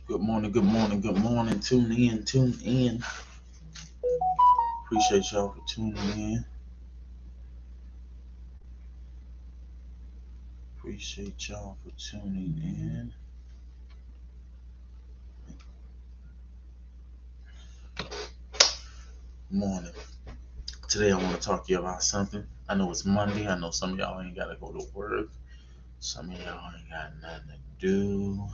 Good morning, good morning, good morning. Tune in, tune in. Appreciate y'all for tuning in. Appreciate y'all for tuning in. Morning. Today I want to talk to you about something. I know it's Monday. I know some of y'all ain't got to go to work. Some of y'all ain't got nothing to do.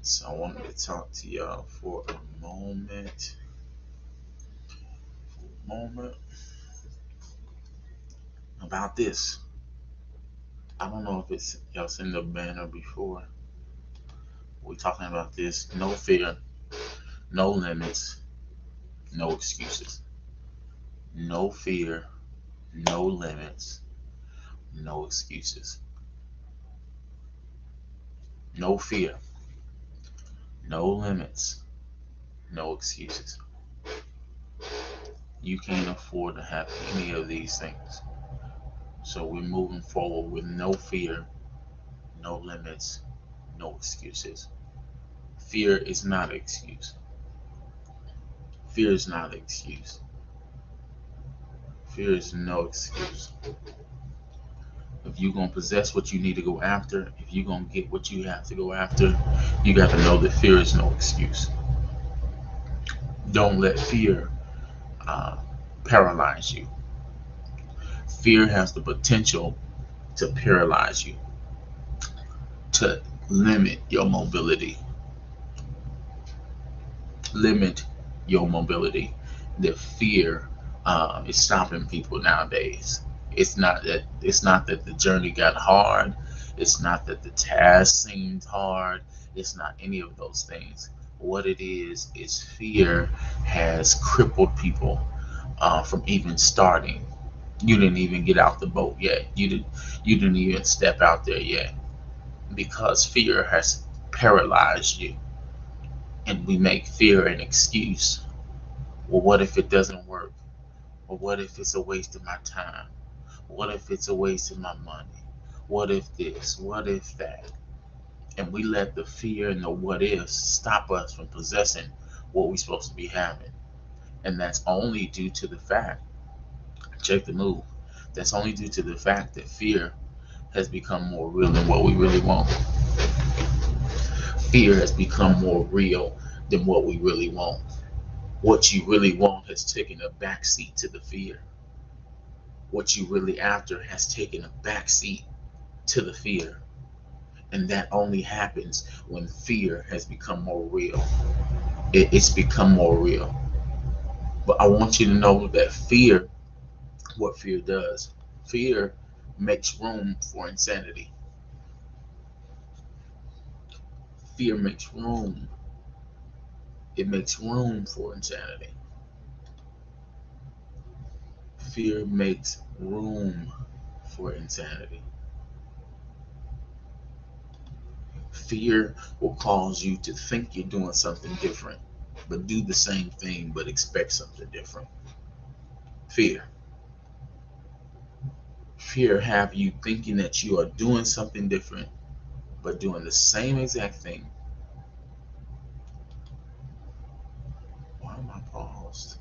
So I wanted to talk to y'all for a moment. About this. I don't know if it's y'all seen the banner before. We're talking about this. No fear, no limits, no excuses. No fear, no limits, no excuses. No fear, no limits, no excuses. You can't afford to have any of these things. So we're moving forward with no fear, no limits, no excuses. Fear is not an excuse. Fear is not an excuse. Fear is no excuse. If you're going to possess what you need to go after, if you're going to get what you have to go after, you got to know that fear is no excuse. Don't let fear uh, paralyze you. Fear has the potential to paralyze you, to limit your mobility. Limit your mobility. The fear is stopping people nowadays. It's not that the journey got hard. It's not that the task seemed hard. It's not any of those things. What it is fear has crippled people from even starting. You didn't even get out the boat yet. You didn't even step out there yet because fear has paralyzed you, and we make fear an excuse. Well, what if it doesn't work? Or what if it's a waste of my time? What if it's a waste of my money? What if this? What if that? And we let the fear and the what ifs stop us from possessing what we're supposed to be having. And that's only due to the fact, check the move, that's only due to the fact that fear has become more real than what we really want. Fear has become more real than what we really want. What you really want has taken a backseat to the fear. What you really after has taken a backseat to the fear. And that only happens when fear has become more real. It's become more real. But I want you to know that fear, what fear does, fear makes room for insanity. Fear makes room. It makes room for insanity. Fear makes room for insanity. Fear will cause you to think you're doing something different, but do the same thing, but expect something different. Fear. Fear have you thinking that you are doing something different, but doing the same exact thing. Why am I paused?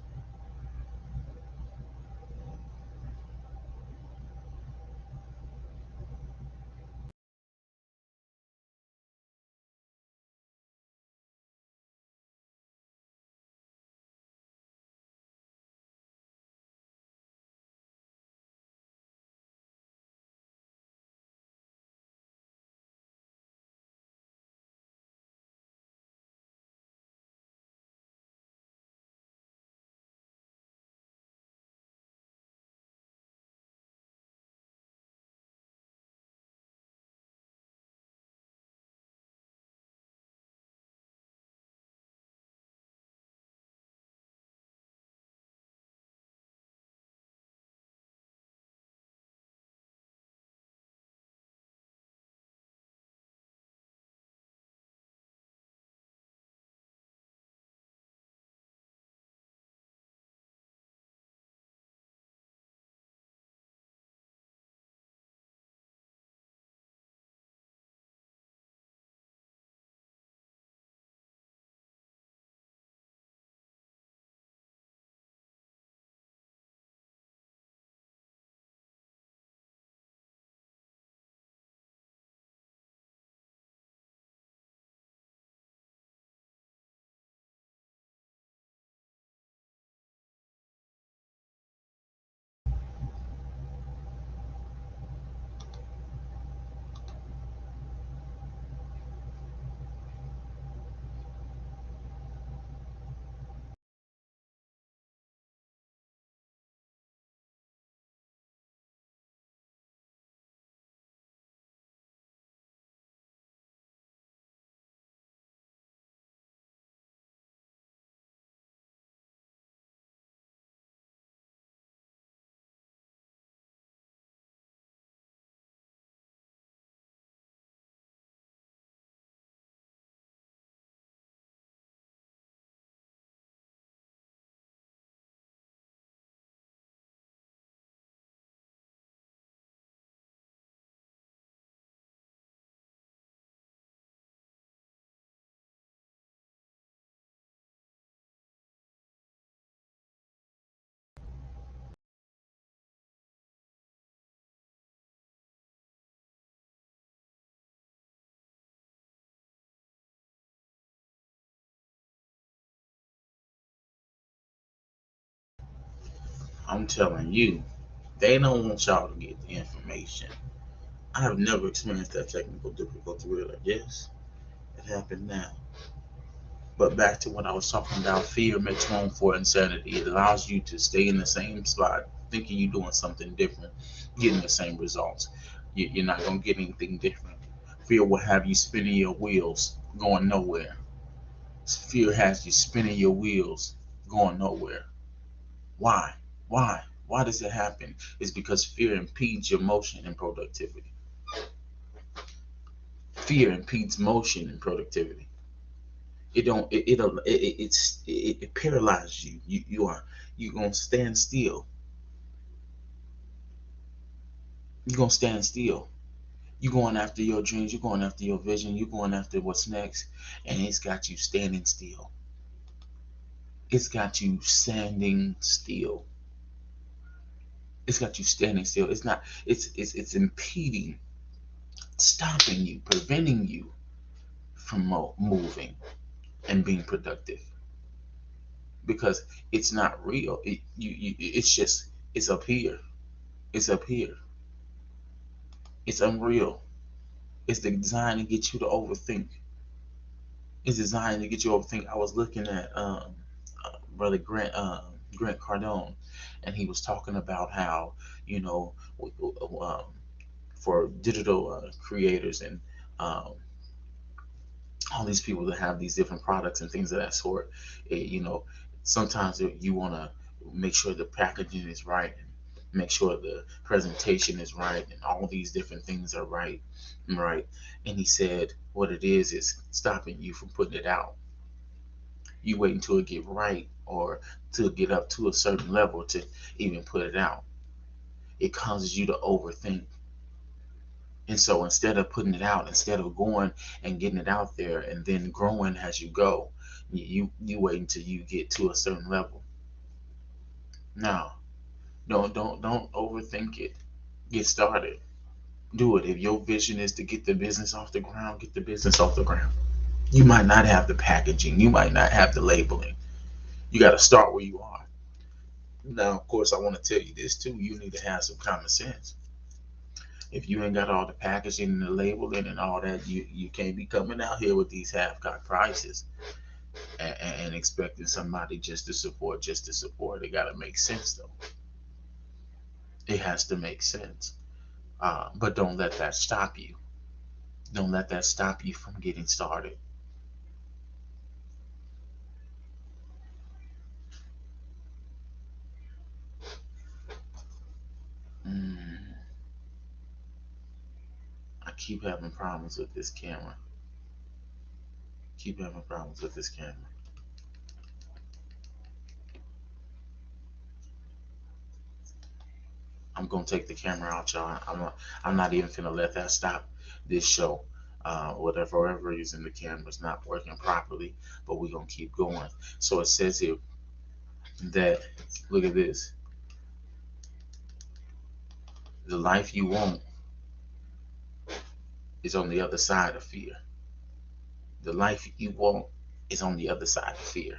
I'm telling you, they don't want y'all to get the information. I have never experienced that technical difficulty where like, yes, it happened now. But back to what I was talking about, fear makes room for insanity. It allows you to stay in the same spot, thinking you're doing something different, getting the same results. You're not going to get anything different. Fear will have you spinning your wheels, going nowhere. Fear has you spinning your wheels, going nowhere. Why? Why? Why does it happen? It's because fear impedes your motion and productivity. Fear impedes motion and productivity. It don't. It paralyzes you. You gonna stand still. You're gonna stand still. You're going after your dreams. You're going after your vision. You're going after what's next, and it's got you standing still. It's got you standing still. It's got you standing still. It's not. It's impeding, stopping you, preventing you from moving and being productive because it's not real. It's just it's up here. It's up here. It's unreal. It's designed to get you to overthink. It's designed to get you to overthink. I was looking at brother Grant Cardone, and he was talking about how you know for digital creators and um, all these people that have these different products and things of that sort. Sometimes you want to make sure the packaging is right and make sure the presentation is right and all these different things are right. And he said what it is stopping you from putting it out. You wait until it get right or to get up to a certain level to even put it out. It causes you to overthink. And so instead of putting it out, instead of going and getting it out there and then growing as you go, you wait until you get to a certain level. Now, don't overthink it. Get started. Do it. If your vision is to get the business off the ground, get the business off the ground. You might not have the packaging. You might not have the labeling. You got to start where you are. Now, of course, I want to tell you this too. You need to have some common sense. If you ain't got all the packaging and the labeling and all that, you can't be coming out here with these half-cost prices and expecting somebody just to support. It got to make sense though. It has to make sense. But don't let that stop you. Don't let that stop you from getting started. Mm, I keep having problems with this camera. Keep having problems with this camera. I'm gonna take the camera out, y'all. I'm not even gonna let that stop this show. Whatever reason the camera's not working properly, but we're gonna keep going. So it says here that look at this. The life you want is on the other side of fear. The life you want is on the other side of fear.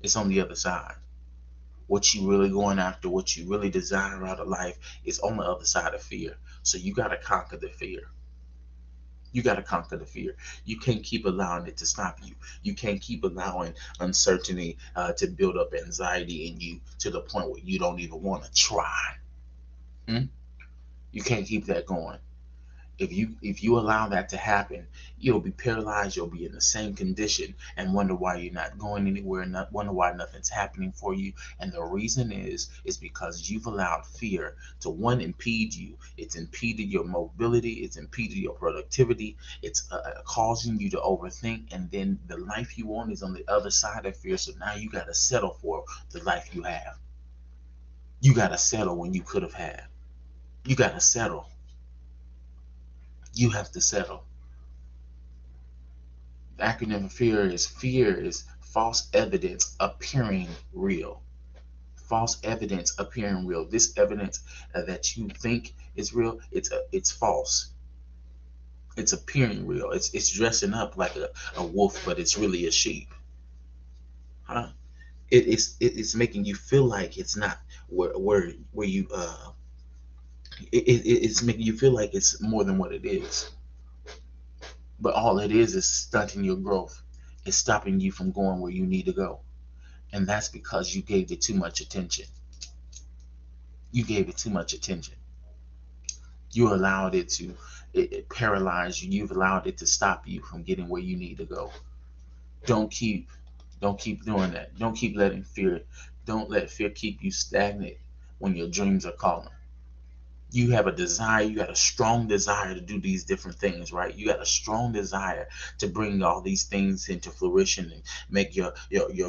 It's on the other side. What you really going after, what you really desire out of life is on the other side of fear. So you gotta conquer the fear. You got to conquer the fear. You can't keep allowing it to stop you. You can't keep allowing uncertainty to build up anxiety in you to the point where you don't even want to try. Hmm? You can't keep that going. If you allow that to happen, you'll be paralyzed. You'll be in the same condition and wonder why you're not going anywhere. Not wonder why nothing's happening for you. And the reason is because you've allowed fear to one impede you. It's impeded your mobility. It's impeded your productivity. It's causing you to overthink. And then the life you want is on the other side of fear. So now you got to settle for the life you have. You got to settle when you could have had. You got to settle. You have to settle. The acronym of fear is false evidence appearing real. False evidence appearing real. This evidence that you think is real, it's false. It's appearing real. It's dressing up like a wolf, but it's really a sheep. Huh? It's making you feel like it's not where you it's making you feel like it's more than what it is. But all it is stunting your growth. It's stopping you from going where you need to go. And that's because you gave it too much attention. You gave it too much attention. You allowed it to it paralyze you. You've allowed it to stop you from getting where you need to go. Don't keep don't keep doing that. Don't keep letting fear don't let fear keep you stagnant when your dreams are calling. You have a desire, you got a strong desire to do these different things, right? You got a strong desire to bring all these things into fruition and make your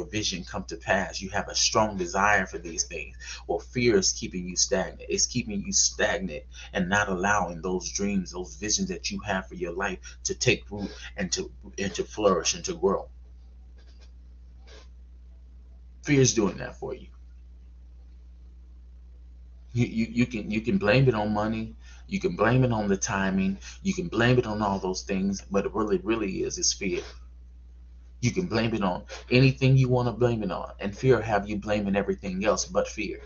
vision come to pass. You have a strong desire for these things. Well, fear is keeping you stagnant. It's keeping you stagnant and not allowing those dreams, those visions that you have for your life to take root and to flourish and to grow. Fear is doing that for you. You can blame it on money, you can blame it on the timing, you can blame it on all those things, but it really is fear. You can blame it on anything you want to blame it on, and fear have you blaming everything else but fear.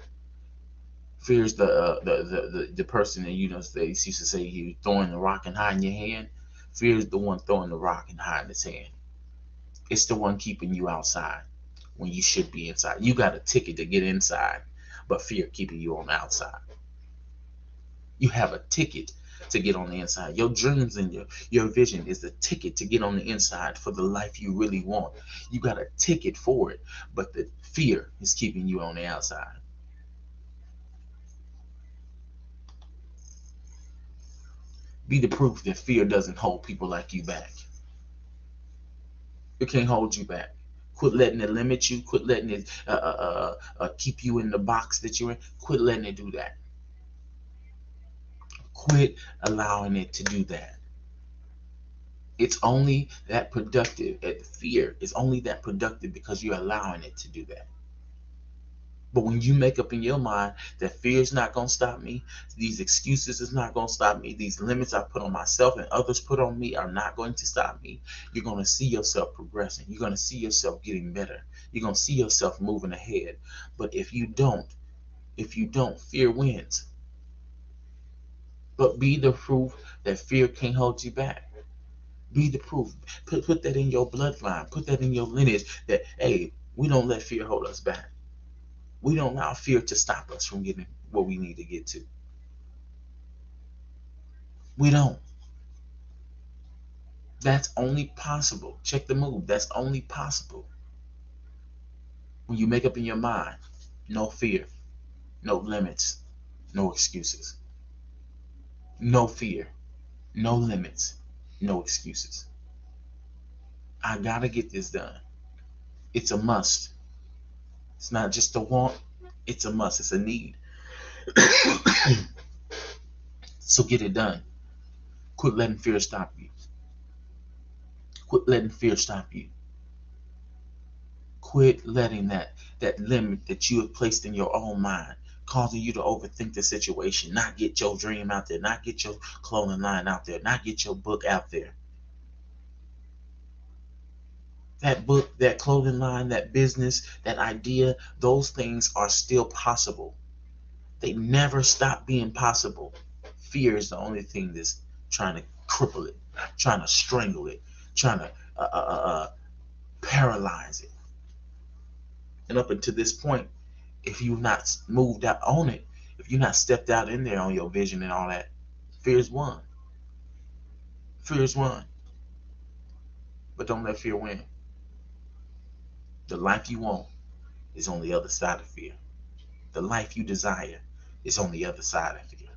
Fear is the person that they used to say you throwing the rock and hiding your hand. Fear is the one throwing the rock and hiding his hand. It's the one keeping you outside when you should be inside. You got a ticket to get inside, but fear keeping you on the outside. You have a ticket to get on the inside. Your dreams and your vision is the ticket to get on the inside for the life you really want. You got a ticket for it, but the fear is keeping you on the outside. Be the proof that fear doesn't hold people like you back. It can't hold you back. Quit letting it limit you. Quit letting it keep you in the box that you're in. Quit letting it do that. Quit allowing it to do that. It's only that productive. Fear is only that productive because you're allowing it to do that. But when you make up in your mind that fear is not going to stop me, these excuses is not going to stop me, these limits I put on myself and others put on me are not going to stop me, you're going to see yourself progressing. You're going to see yourself getting better. You're going to see yourself moving ahead. But if you don't, fear wins. But be the proof that fear can't hold you back. Be the proof. Put that in your bloodline. Put that in your lineage that, hey, we don't let fear hold us back. We don't allow fear to stop us from getting what we need to get to. We don't. That's only possible. Check the move. That's only possible when you make up in your mind, no fear, no limits, no excuses. No fear, no limits, no excuses. I gotta get this done. It's a must. It's not just a want, it's a must. It's a need. So get it done. Quit letting fear stop you. Quit letting fear stop you. Quit letting that limit that you have placed in your own mind causing you to overthink the situation, not get your dream out there, not get your clothing line out there, not get your book out there. That book, that clothing line, that business, that idea, those things are still possible. They never stop being possible. Fear is the only thing that's trying to cripple it, trying to strangle it, trying to paralyze it. And up until this point, if you've not moved out on it, if you've not stepped out in there on your vision and all that, fear's won. Fear's won. But don't let fear win. The life you want is on the other side of fear. The life you desire is on the other side of fear.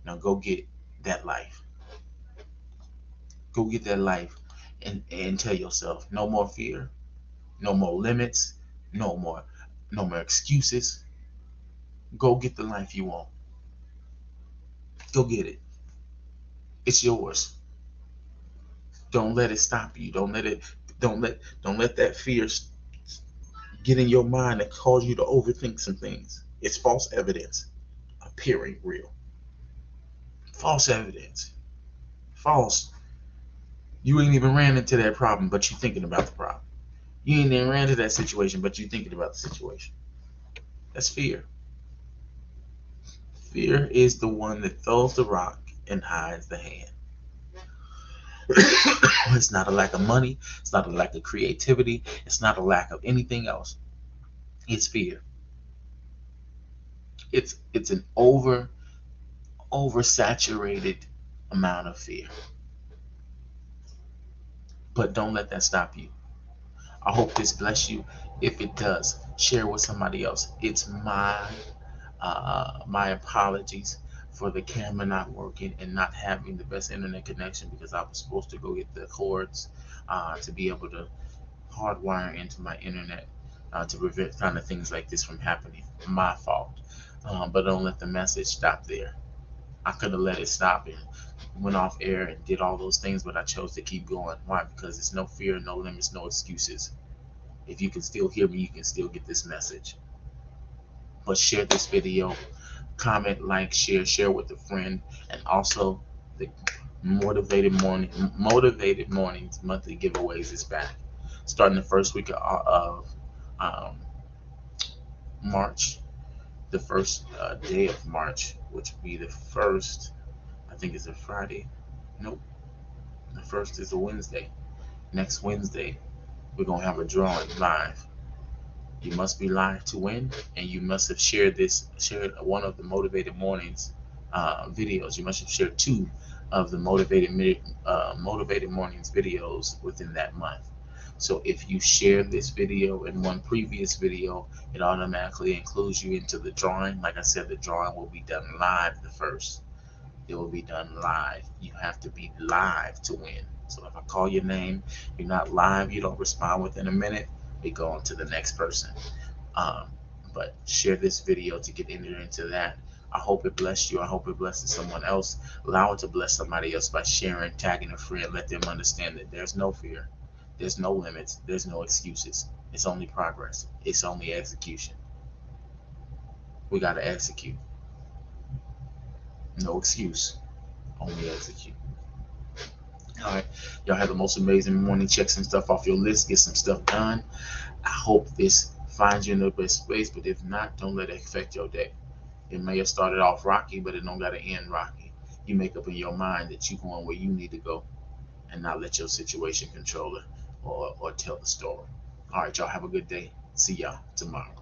Now go get that life. Go get that life and tell yourself no more fear, no more limits, no more excuses. Go get the life you want. Go get it. It's yours. Don't let it stop you. Don't let that fear get in your mind and cause you to overthink some things. It's false evidence appearing real. False evidence. False. You ain't even ran into that problem, but you're thinking about the problem. You ain't even ran to that situation, but you thinking about the situation. That's fear. Fear is the one that throws the rock and hides the hand. It's not a lack of money. It's not a lack of creativity. It's not a lack of anything else. It's fear. It's an oversaturated amount of fear. But don't let that stop you. I hope this bless you. If it does, share with somebody else. It's my apologies for the camera not working and not having the best internet connection because I was supposed to go get the cords to be able to hardwire into my internet to prevent kind of things like this from happening. My fault. But don't let the message stop there. I could have let it stop and went off air and did all those things, but I chose to keep going. Why? Because it's no fear, no limits, no excuses. If you can still hear me, you can still get this message. But share this video, comment, like, share with a friend, and also the Motivated Mornings monthly giveaways is back, starting the first week of um, March, the first day of March, which will be the first. I think it's a Friday. Nope, the first is a Wednesday. Next Wednesday, we're gonna have a drawing live. You must be live to win, and you must have shared one of the Motivated Mornings videos. You must have shared two of the Motivated Mornings videos within that month. So if you share this video and one previous video, it automatically includes you into the drawing. Like I said, the drawing will be done live the first. It will be done live. You have to be live to win. So if I call your name, you're not live, you don't respond within a minute, we go on to the next person. Um, but share this video to get entered into that. I hope it blessed you. I hope it blesses someone else. Allow it to bless somebody else by sharing, tagging a friend. Let them understand that there's no fear, there's no limits, there's no excuses. It's only progress. It's only execution. We got to execute. No excuse. Only execute. All right. Y'all have the most amazing morning. Check some stuff off your list. Get some stuff done. I hope this finds you in the best space, but if not, don't let it affect your day. It may have started off rocky, but it don't got to end rocky. You make up in your mind that you're going where you need to go and not let your situation control it or tell the story. All right, y'all have a good day. See y'all tomorrow.